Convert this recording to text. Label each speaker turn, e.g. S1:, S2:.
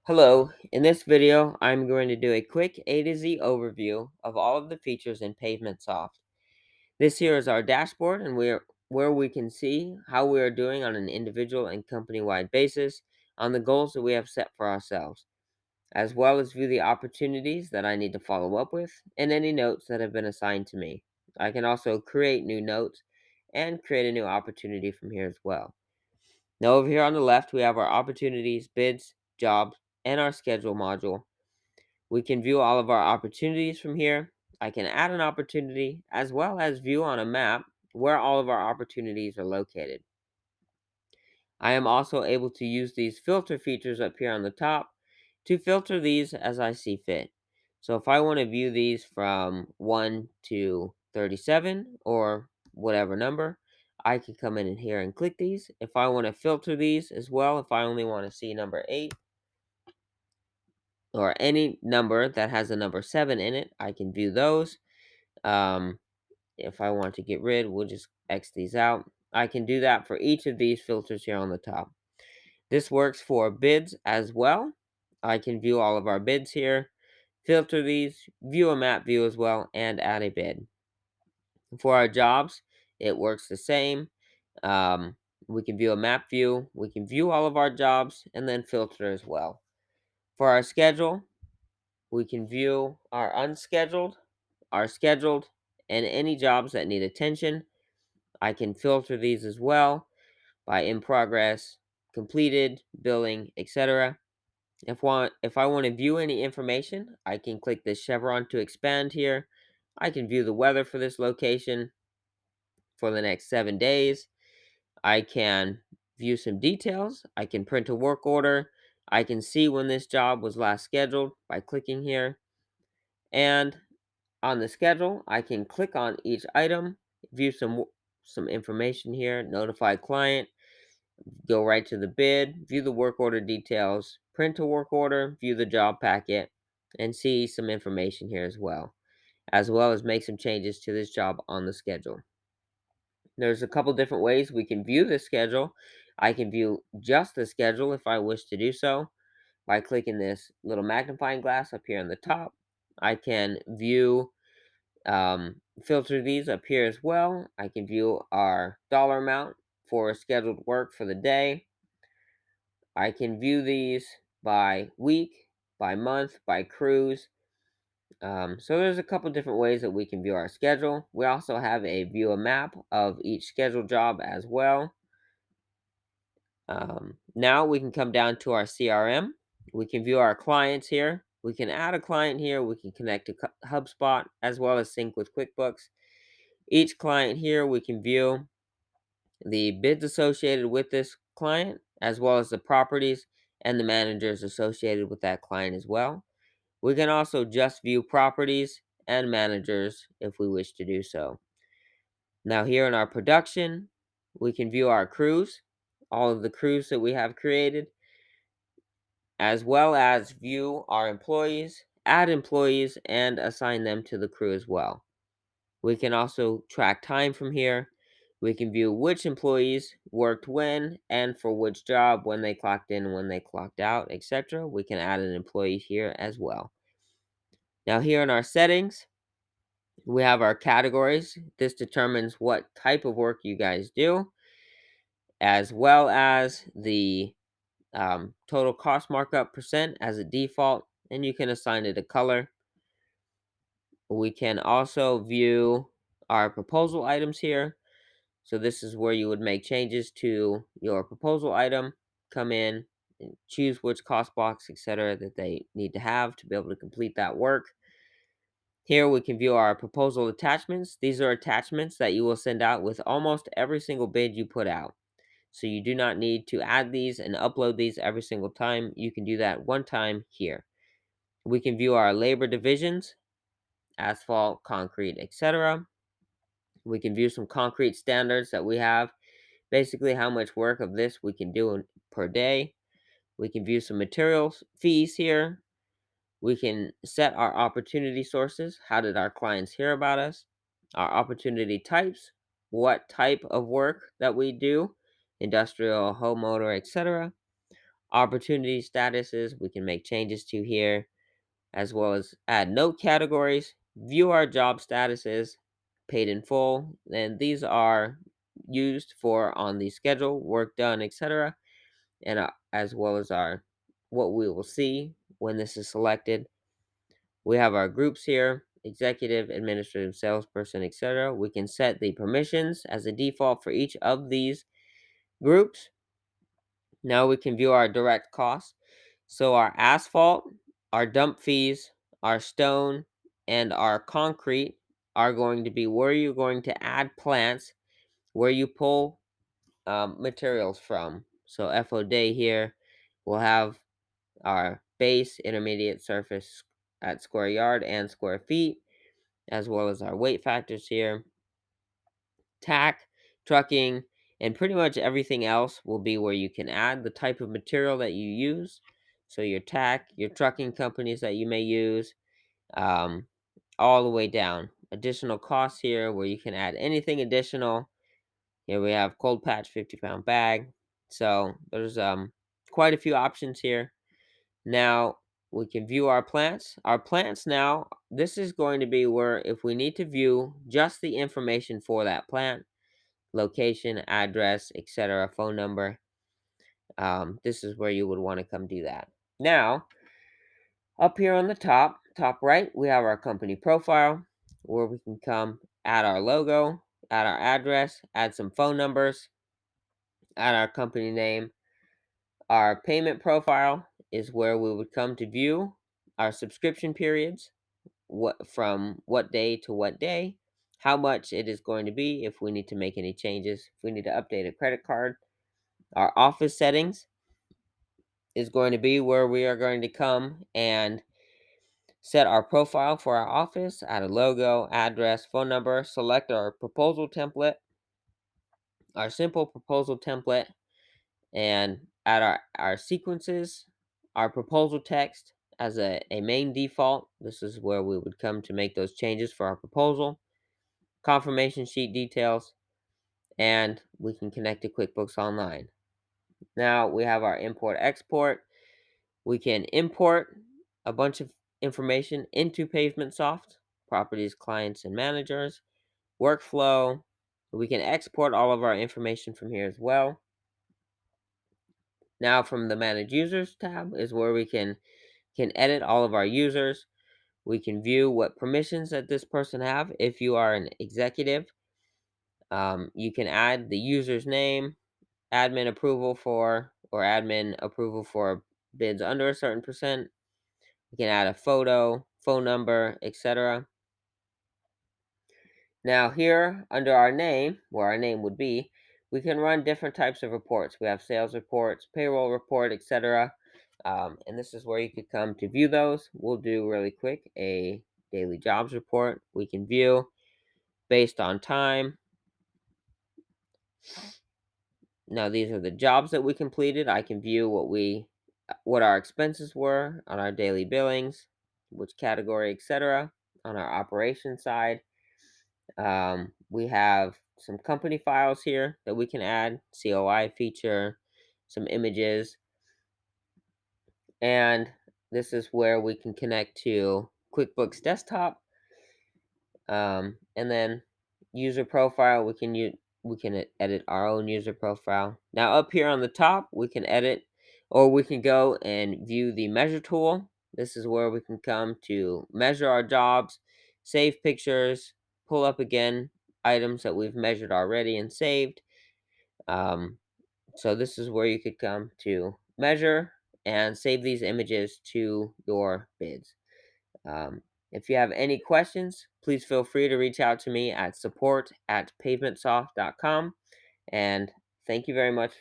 S1: Hello, in this video, I'm going to do a quick A to Z overview of all of the features in PavementSoft. This here is our dashboard and where we can see how we are doing on an individual and company-wide basis on the goals that we have set for ourselves, as well as view the opportunities that I need to follow up with and any notes that have been assigned to me. I can also create new notes and create a new opportunity from here as well. Now over here on the left, we have our opportunities, bids, jobs, and our schedule module. We can view all of our opportunities from here. I can add an opportunity as well as view on a map where all of our opportunities are located. I am also able to use these filter features up here on the top to filter these as I see fit. So if I want to view these from 1 to 37 or whatever number, I can come in here and click these. If I want to filter these as well, if I only want to see number 8, or any number that has a number 7 in it, I can view those. Um, if I want to get rid, we'll just X these out. I can do that for each of these filters here on the top. This works for bids as well. I can view all of our bids here, filter these, view a map view as well, and add a bid. For our jobs, it works the same. Um, we can view a map view, we can view all of our jobs, and then filter as well. For our schedule, we can view our unscheduled, our scheduled, and any jobs that need attention. I can filter these as well by in progress, completed, billing, etc. If I want to view any information, I can click this chevron to expand here. I can view the weather for this location for the next 7 days. I can view some details. I can print a work order. I can see when this job was last scheduled by clicking here. And on the schedule, I can click on each item, view some information here, notify client, go right to the bid, view the work order details, print a work order, view the job packet, and see some information here as well as make some changes to this job on the schedule. There's a couple different ways we can view the schedule. I can view just the schedule if I wish to do so by clicking this little magnifying glass up here on the top. I can view filter these up here as well. I can view our dollar amount for scheduled work for the day. I can view these by week, by month, by cruise. So there's a couple different ways that we can view our schedule. We also have a view a map of each scheduled job as well. Now we can come down to our CRM. We can view our clients here. We can add a client here. We can connect to HubSpot as well as sync with QuickBooks. Each client here, we can view the bids associated with this client, as well as the properties and the managers associated with that client as well. We can also just view properties and managers if we wish to do so. Now here in our production, we can view our crews, all of the crews that we have created, as well as view our employees, add employees, and assign them to the crew as well. We can also track time from here. We can view which employees worked when and for which job, when they clocked in, when they clocked out, etc. We can add an employee here as well. Now here in our settings, we have our categories. This determines what type of work you guys do, as well as the total cost markup percent as a default, and you can assign it a color. We can also view our proposal items here. So this is where you would make changes to your proposal item, come in, and choose which cost box, etc. that they need to have to be able to complete that work. Here we can view our proposal attachments. These are attachments that you will send out with almost every single bid you put out. So you do not need to add these and upload these every single time. You can do that one time here. We can view our labor divisions, asphalt, concrete, etc. We can view some concrete standards that we have, basically how much work of this we can do per day. We can view some materials fees here. We can set our opportunity sources. How did our clients hear about us? Our opportunity types, what type of work that we do, industrial, home motor, etc. Opportunity statuses, we can make changes to here, as well as add note categories, view our job statuses, paid in full, and these are used for on the schedule, work done, etc., and as well as our what we will see when this is selected. We have our groups here: executive, administrative, salesperson, etc. We can set the permissions as a default for each of these groups. Now we can view our direct costs. So our asphalt, our dump fees, our stone, and our concrete are going to be where you're going to add plants, where you pull materials from. So FO day here, we'll have our base, intermediate, surface at square yard and square feet, as well as our weight factors here. Tack, trucking, and pretty much everything else will be where you can add the type of material that you use. So your tack, your trucking companies that you may use, um, all the way down. Additional costs here where you can add anything additional. Here we have cold patch 50-pound bag. So there's quite a few options here. Now we can view our plants. Our plants now, this is going to be where if we need to view just the information for that plant, location, address, etc., phone number, this is where you would want to come do that. Now, up here on the top right, we have our company profile where we can come add our logo, add our address, add some phone numbers, add our company name. Our payment profile is where we would come to view our subscription periods, what from what day to what day, how much it is going to be if we need to make any changes, if we need to update a credit card. Our office settings is going to be where we are going to come and set our profile for our office, add a logo, address, phone number, select our proposal template, our simple proposal template, and add our sequences, our proposal text as a main default. This is where we would come to make those changes for our proposal, confirmation sheet details, and we can connect to QuickBooks Online. Now we have our import export. We can import a bunch of information into PavementSoft, properties, clients, and managers, workflow. We can export all of our information from here as well. Now from the Manage Users tab is where we can edit all of our users. We can view what permissions that this person have. If you are an executive, you can add the user's name, admin approval for, or admin approval for bids under a certain percent. We can add a photo, phone number, etc. Now here under our name, where our name would be, we can run different types of reports. We have sales reports, payroll report, etc. And this is where you could come to view those. We'll do really quick a daily jobs report. We can view based on time. Now these are the jobs that we completed. I can view what our expenses were on our daily billings, which category, etc. On our operation side. We have some company files here that we can add, COI feature, some images, and this is where we can connect to QuickBooks Desktop. And then user profile, we can edit our own user profile. Now up here on the top, we can edit, or we can go and view the measure tool. This is where we can come to measure our jobs, save pictures, pull up again items that we've measured already and saved. So this is where you could come to measure and save these images to your bids. If you have any questions, please feel free to reach out to me at support@pavementsoft.com. And thank you very much